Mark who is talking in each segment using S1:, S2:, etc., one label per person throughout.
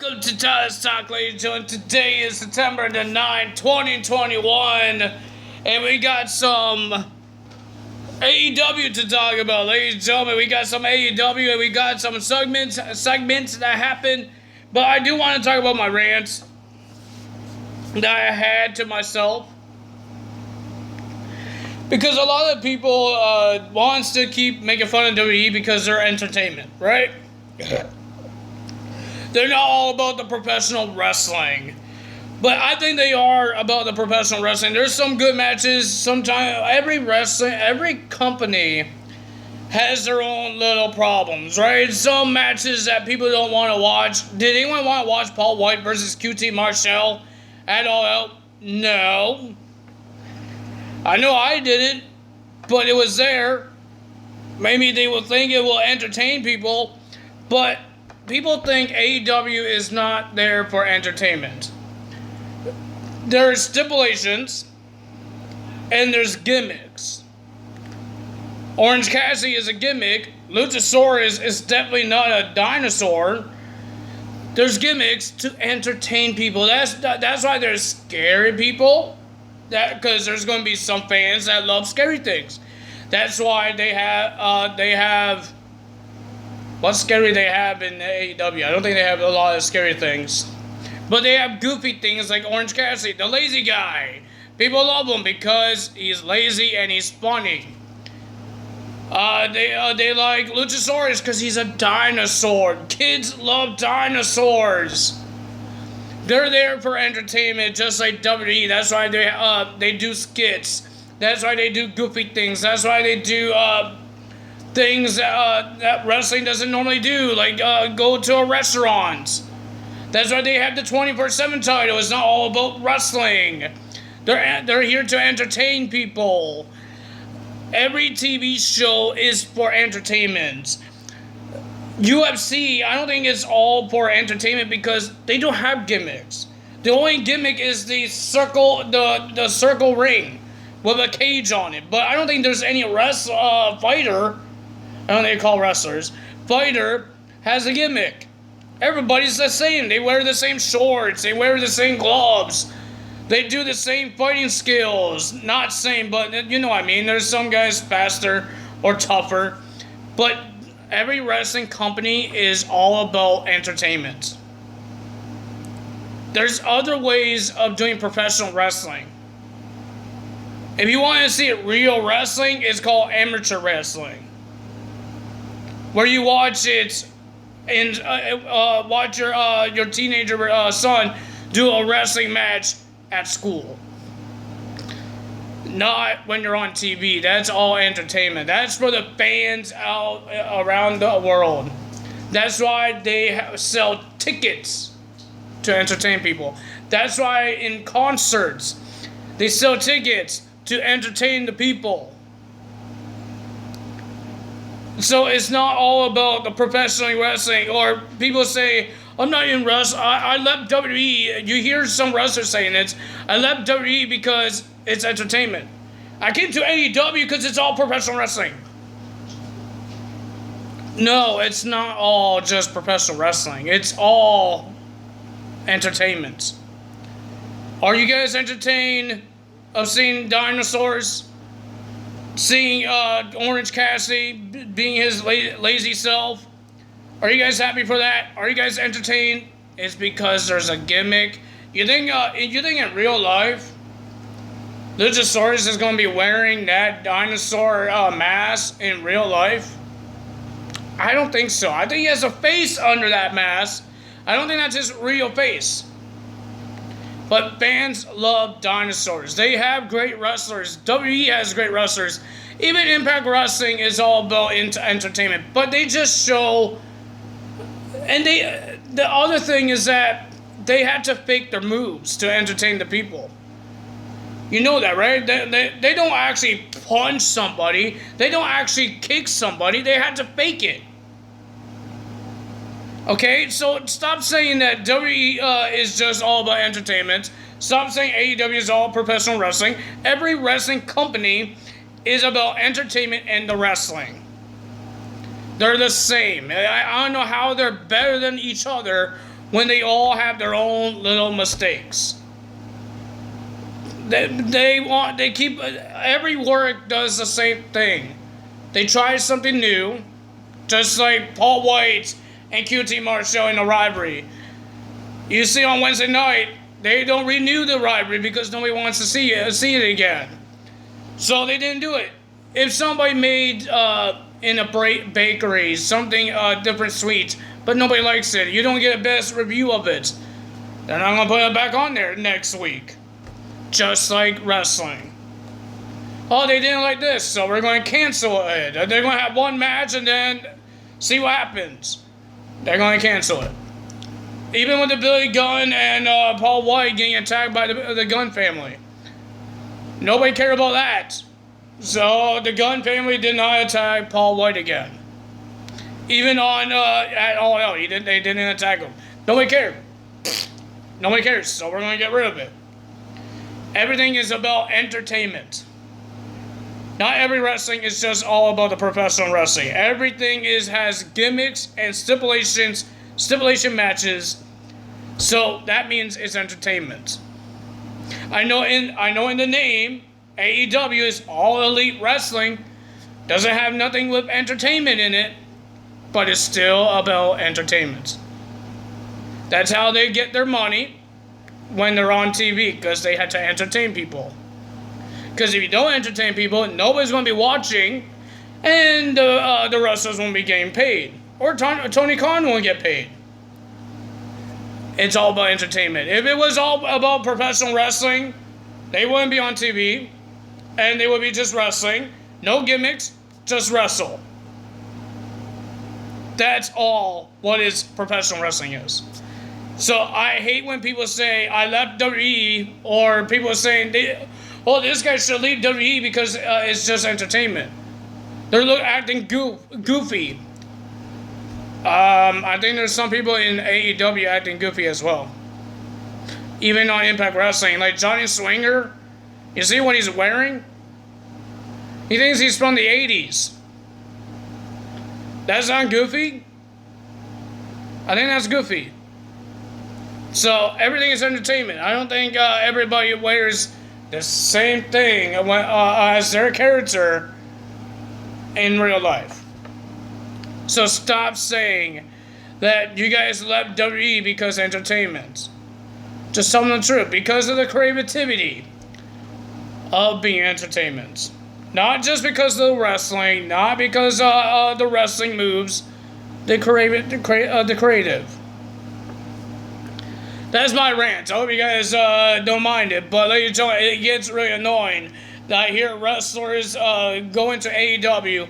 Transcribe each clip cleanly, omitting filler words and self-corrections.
S1: Welcome to Tyler's Talk, ladies and gentlemen. Today is September the 9th, 2021, and we got some AEW to talk about, ladies and gentlemen. We got some AEW, and we got some segments that happened, but I do want to talk about my rants that I had to myself, because a lot of people wants to keep making fun of WWE because they're entertainment, right? They're not all about the professional wrestling. But I think they are about the professional wrestling. There's some good matches. Sometimes every company has their own little problems, right? Some matches that people don't want to watch. Did anyone want to watch Paul White versus QT Marshall at All Out? No. I know I didn't, but it was there. Maybe they will think it will entertain people, but people think AEW is not there for entertainment. There's stipulations, and there's gimmicks. Orange Cassidy is a gimmick. Luchasaurus is definitely not a dinosaur. There's gimmicks to entertain people. That's why there's scary people. Because there's going to be some fans that love scary things. That's why they have. What's scary they have in AEW? I don't think they have a lot of scary things. But they have goofy things like Orange Cassidy, the lazy guy. People love him because he's lazy and he's funny. They like Luchasaurus because he's a dinosaur. Kids love dinosaurs. They're there for entertainment, just like WWE. That's why they do skits. That's why they do goofy things. That's why they do things that wrestling doesn't normally do, like go to a restaurant. That's why they have the 24/7 title. It's not all about wrestling. They're here to entertain people. Every TV show is for entertainment. UFC, I don't think it's all for entertainment because they don't have gimmicks. The only gimmick is the circle ring with a cage on it. But I don't think there's any fighter. I don't think they call wrestlers. Fighter has a gimmick. Everybody's the same. They wear the same shorts. They wear the same gloves. They do the same fighting skills. Not same, but you know what I mean. There's some guys faster or tougher. But every wrestling company is all about entertainment. There's other ways of doing professional wrestling. If you want to see real wrestling, it's called amateur wrestling, where you watch it and watch your teenager son do a wrestling match at school. Not when you're on TV. That's all entertainment. That's for the fans out around the world. That's why they sell tickets to entertain people. That's why in concerts they sell tickets to entertain the people. So it's not all about the professional wrestling. Or people say, I'm not in wrestling. I left WWE. You hear some wrestlers saying it. I left WWE because it's entertainment. I came to AEW because it's all professional wrestling. No, it's not all just professional wrestling. It's all entertainment. Are you guys entertained of seeing dinosaurs? Seeing Orange Cassidy being his lazy self? Are you guys happy for that? Are you guys entertained? It's because there's a gimmick. You think in real life Luchasaurus is going to be wearing that dinosaur mask in real life? I don't think so. I think he has a face under that mask. I don't think that's his real face. But fans love dinosaurs. They have great wrestlers. WWE has great wrestlers. Even Impact Wrestling is all about entertainment. But they just show... And the other thing is that they had to fake their moves to entertain the people. You know that, right? They don't actually punch somebody. They don't actually kick somebody. They had to fake it. Okay, so stop saying that WWE is just all about entertainment. Stop saying AEW is all professional wrestling. Every wrestling company is about entertainment and the wrestling. They're the same. I don't know how they're better than each other when they all have their own little mistakes. They keep, every work does the same thing. They try something new, just like Paul White and QT Marshall in the rivalry. You see on Wednesday night, they don't renew the rivalry because nobody wants to see it again. So they didn't do it. If somebody made in a bakery something different sweet, but nobody likes it, you don't get a best review of it, they're not going to put it back on there next week. Just like wrestling. Oh, they didn't like this, so we're going to cancel it. They're going to have one match and then see what happens. They're going to cancel it. Even with the Billy Gunn and Paul White getting attacked by the Gunn family. Nobody cared about that. So the Gunn family did not attack Paul White again. Even on at All Out, they didn't attack him. Nobody cared. Nobody cares, so we're going to get rid of it. Everything is about entertainment. Not every wrestling is just all about the professional wrestling. Everything has gimmicks and stipulation matches. So that means it's entertainment. I know in the name, AEW is All Elite Wrestling. Doesn't have nothing with entertainment in it, but it's still about entertainment. That's how they get their money when they're on TV, because they had to entertain people. Because if you don't entertain people, nobody's going to be watching, and the wrestlers won't be getting paid. Or Tony Khan won't get paid. It's all about entertainment. If it was all about professional wrestling, they wouldn't be on TV, and they would be just wrestling. No gimmicks, just wrestle. That's all what is professional wrestling is. So I hate when people say, I left WWE, or people saying, this guy should leave WWE because it's just entertainment. They're acting goofy. I think there's some people in AEW acting goofy as well. Even on Impact Wrestling. Like Johnny Swinger, you see what he's wearing? He thinks he's from the 80s. That's not goofy? I think that's goofy. So everything is entertainment. I don't think everybody wears the same thing as their character in real life. So stop saying that you guys left WWE because of entertainment. Just tell them the truth. Because of the creativity of being entertainment. Not just because of the wrestling. Not because of the wrestling moves. The creative. That's my rant. I hope you guys don't mind it. But ladies and gentlemen, it gets really annoying that I hear wrestlers go into AEW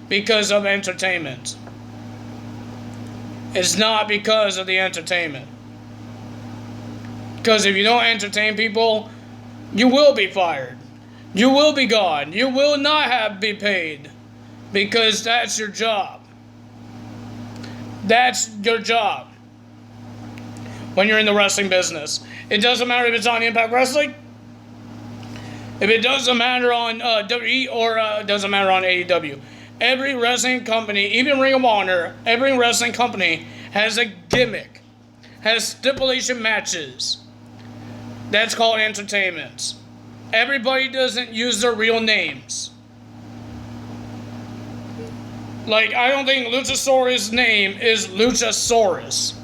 S1: because of entertainment. It's not because of the entertainment. Because if you don't entertain people, you will be fired. You will be gone. You will not be paid. Because that's your job. That's your job. When you're in the wrestling business. It doesn't matter if it's on Impact Wrestling. If it doesn't matter on WWE or it doesn't matter on AEW. Every wrestling company, even Ring of Honor, every wrestling company has a gimmick. Has stipulation matches. That's called entertainment. Everybody doesn't use their real names. Like, I don't think Luchasaurus' name is Luchasaurus.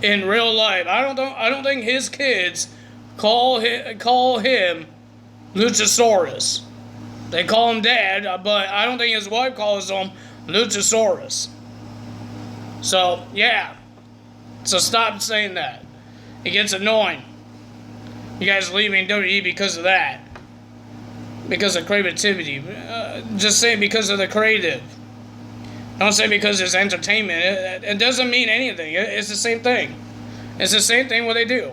S1: In real life, I don't think his kids call him Luchasaurus. They call him Dad, but I don't think his wife calls him Luchasaurus. So yeah, so stop saying that. It gets annoying. You guys leaving WWE because of that, because of creativity. Just say because of the creative. Don't say because it's entertainment. It doesn't mean anything. It's the same thing. It's the same thing what they do.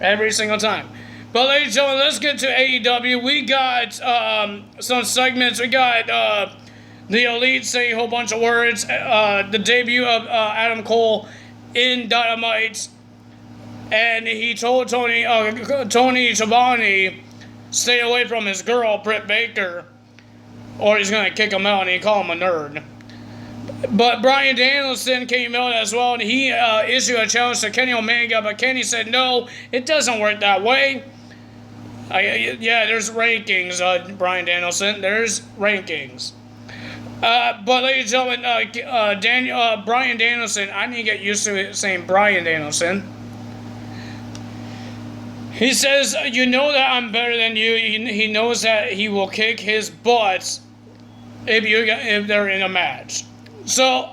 S1: Every single time. But ladies and gentlemen, let's get to AEW. We got some segments. We got the Elite saying a whole bunch of words. The debut of Adam Cole in Dynamite. And he told Tony Schiavone, stay away from his girl, Britt Baker, or he's going to kick him out and he called him a nerd. But Bryan Danielson came out as well, and he issued a challenge to Kenny Omega, but Kenny said, no, it doesn't work that way. Yeah, there's rankings, Bryan Danielson. There's rankings. But ladies and gentlemen, Bryan Danielson, I need to get used to saying Bryan Danielson. He says, you know that I'm better than you. He knows that he will kick his butt if they're in a match. So,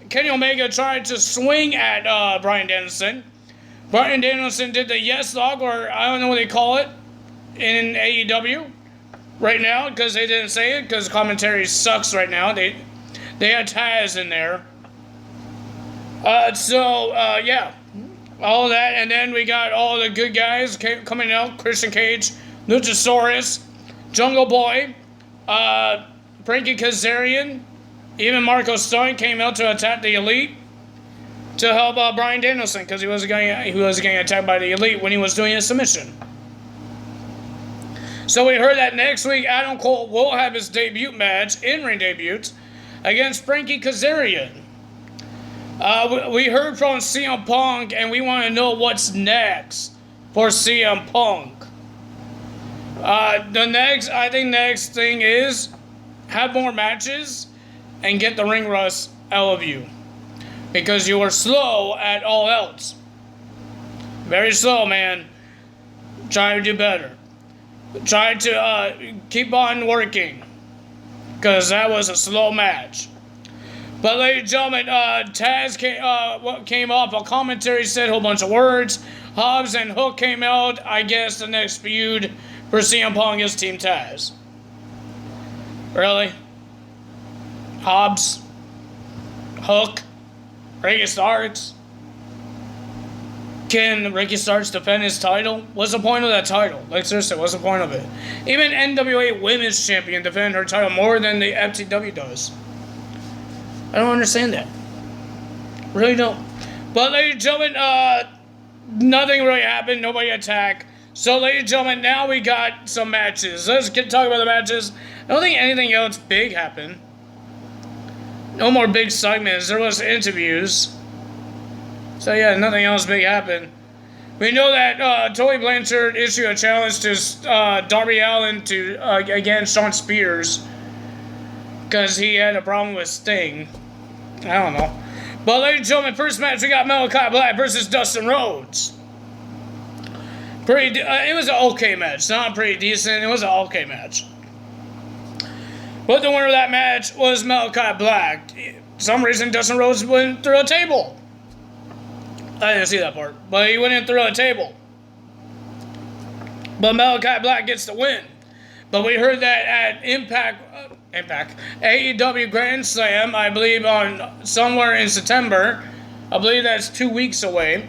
S1: Kenny Omega tried to swing at Bryan Danielson. Bryan Danielson did the yes log, or I don't know what they call it, in AEW right now, because they didn't say it, because commentary sucks right now. They had Taz in there. Yeah. All that, and then we got all the good guys coming out. Christian Cage, Luchasaurus, Jungle Boy, Frankie Kazarian, even Marco Stunt came out to attack the Elite to help Bryan Danielson, because he was getting attacked by the Elite when he was doing his submission. So we heard that next week Adam Cole will have his debut match, in-ring debut, against Frankie Kazarian. We heard from CM Punk, and we want to know what's next for CM Punk. The next thing is have more matches and get the ring rust out of you, because you were slow at all else. Very slow, man. Try to do better. Try to keep on working, because that was a slow match. But ladies and gentlemen, Taz came off a commentary, said a whole bunch of words. Hobbs and Hook came out. I guess the next feud for CM Punk is Team Taz. Really? Hobbs? Hook? Ricky Starks? Can Ricky Starks defend his title? What's the point of that title? Like, seriously, what's the point of it? Even NWA Women's Champion defend her title more than the FTW does. I don't understand that. Really don't. But ladies and gentlemen, nothing really happened. Nobody attacked. So ladies and gentlemen, now we got some matches. Let's talk about the matches. I don't think anything else big happened. No more big segments. There was interviews. So yeah, nothing else big happened. We know that Tully Blanchard issued a challenge to Darby Allin against Shawn Spears, because he had a problem with Sting. I don't know. But ladies and gentlemen, first match we got Malachi Black versus Dustin Rhodes. It was an okay match. Not pretty decent. It was an okay match. But the winner of that match was Malachi Black. For some reason, Dustin Rhodes went through a table. I didn't see that part. But he went in through a table. But Malachi Black gets the win. But we heard that at Impact AEW Grand Slam, I believe on somewhere in September. I believe that's 2 weeks away.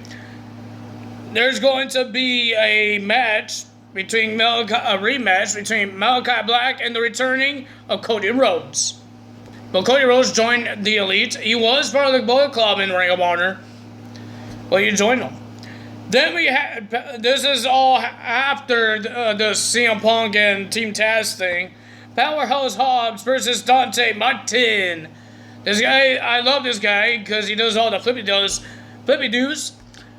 S1: There's going to be a rematch between Malachi Black and the returning of Cody Rhodes. But Cody Rhodes joined the Elite. He was part of the Bullet Club in Ring of Honor. Well, you joined them. Then we had, this is all after the CM Punk and Team Taz thing. Powerhouse Hobbs versus Dante Martin. This guy, I love this guy because he does all the flippy doos.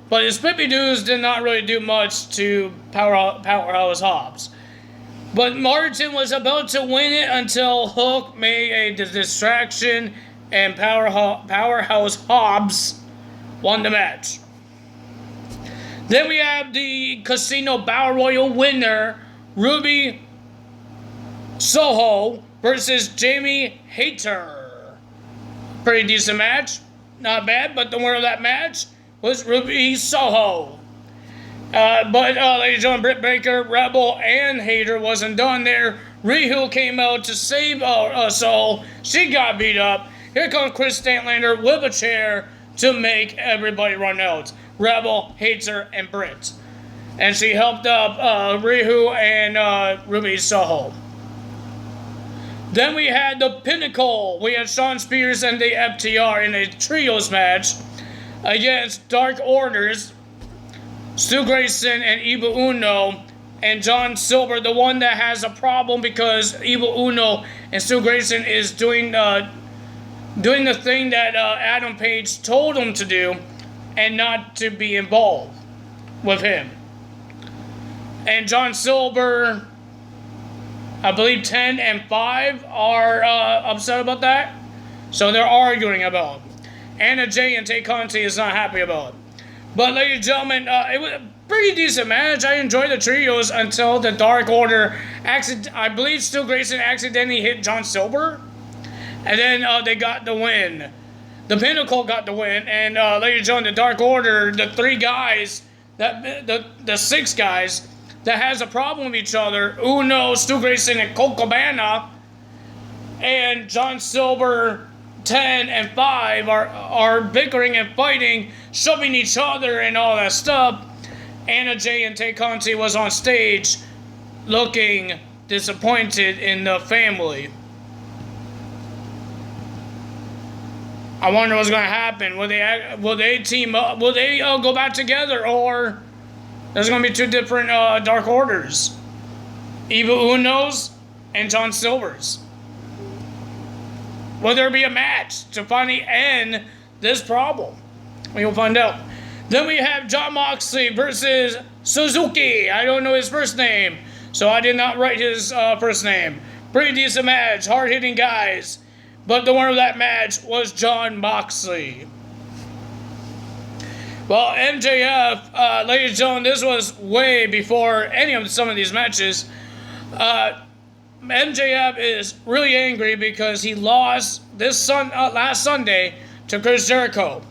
S1: But his flippy doos did not really do much to Powerhouse Hobbs. But Martin was about to win it until Hook made a distraction and Powerhouse Hobbs won the match. Then we have the Casino Battle Royal winner, Ruby Soho versus Jamie Hayter. Pretty decent match. Not bad, but the winner of that match was Ruby Soho. But ladies and gentlemen, Britt Baker, Rebel, and Hayter wasn't done there. Riho came out to save Soho. She got beat up. Here comes Chris Statlander with a chair to make everybody run out. Rebel, Hayter, and Britt. And she helped up Riho and Ruby Soho. Then we had the Pinnacle. We had Shawn Spears and the FTR in a trios match against Dark Orders, Stu Grayson and Evil Uno, and John Silver, the one that has a problem because Evil Uno and Stu Grayson is doing doing the thing that Adam Page told him to do and not to be involved with him. And John Silver, I believe 10 and 5 are upset about that. So they're arguing about it. Anna Jay and Tay Conti is not happy about it. But ladies and gentlemen, it was a pretty decent match. I enjoyed the trios until the Dark Order, I believe Stu Grayson accidentally hit John Silver. And then they got the win. The Pinnacle got the win. And ladies and gentlemen, the Dark Order, the 3 guys, the 6 guys that has a problem with each other, Uno, Stu Grayson, and Colt Cabana, and John Silver, 10 and 5 are bickering and fighting, shoving each other and all that stuff. Anna Jay and Tay Conti was on stage looking disappointed in the family. I wonder what's going to happen. Will they team up? Will they go back together? Or there's going to be 2 different Dark Orders. Evil Unos and John Silvers. Will there be a match to finally end this problem? We will find out. Then we have Jon Moxley versus Suzuki. I don't know his first name, so I did not write his first name. Pretty decent match, hard-hitting guys. But the winner of that match was Jon Moxley. Well, MJF, ladies and gentlemen, this was way before some of these matches. MJF is really angry because he lost last Sunday to Chris Jericho.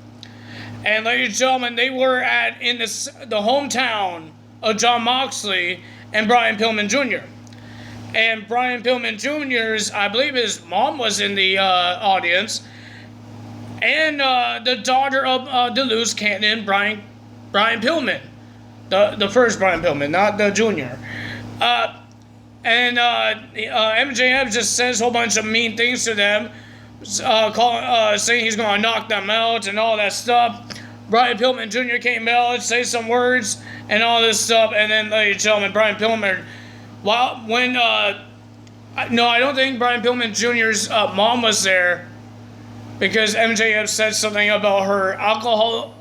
S1: And ladies and gentlemen, they were in the hometown of Jon Moxley and Brian Pillman Jr. And Brian Pillman Jr.'s, I believe his mom was in the audience. And the daughter of the loose cannon, Brian Pillman. The first Brian Pillman, not the junior. And MJF just says a whole bunch of mean things to them, saying he's going to knock them out and all that stuff. Brian Pillman Jr. came out, say some words and all this stuff, and then, ladies and gentlemen, Brian Pillman, no, I don't think Brian Pillman Jr.'s mom was there, because MJF said something about her alcohol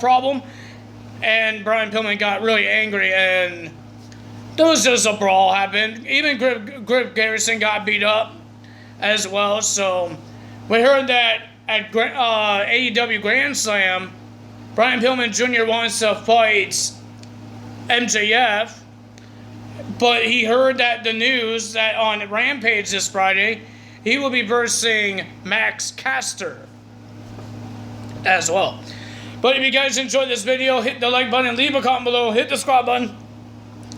S1: problem, and Brian Pillman got really angry, and there was just a brawl happened. Even Griff Garrison got beat up as well. So we heard that at AEW Grand Slam, Brian Pillman Jr. wants to fight MJF, but he heard that the news that on Rampage this Friday, he will be versing Max Caster as well. But if you guys enjoyed this video, hit the like button, leave a comment below, hit the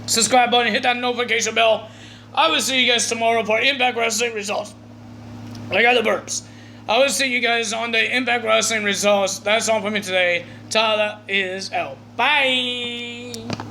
S1: subscribe button, hit that notification bell. I will see you guys tomorrow for Impact Wrestling results. I got the burps. I will see you guys on the Impact Wrestling results. That's all for me today. Tala is out. Bye.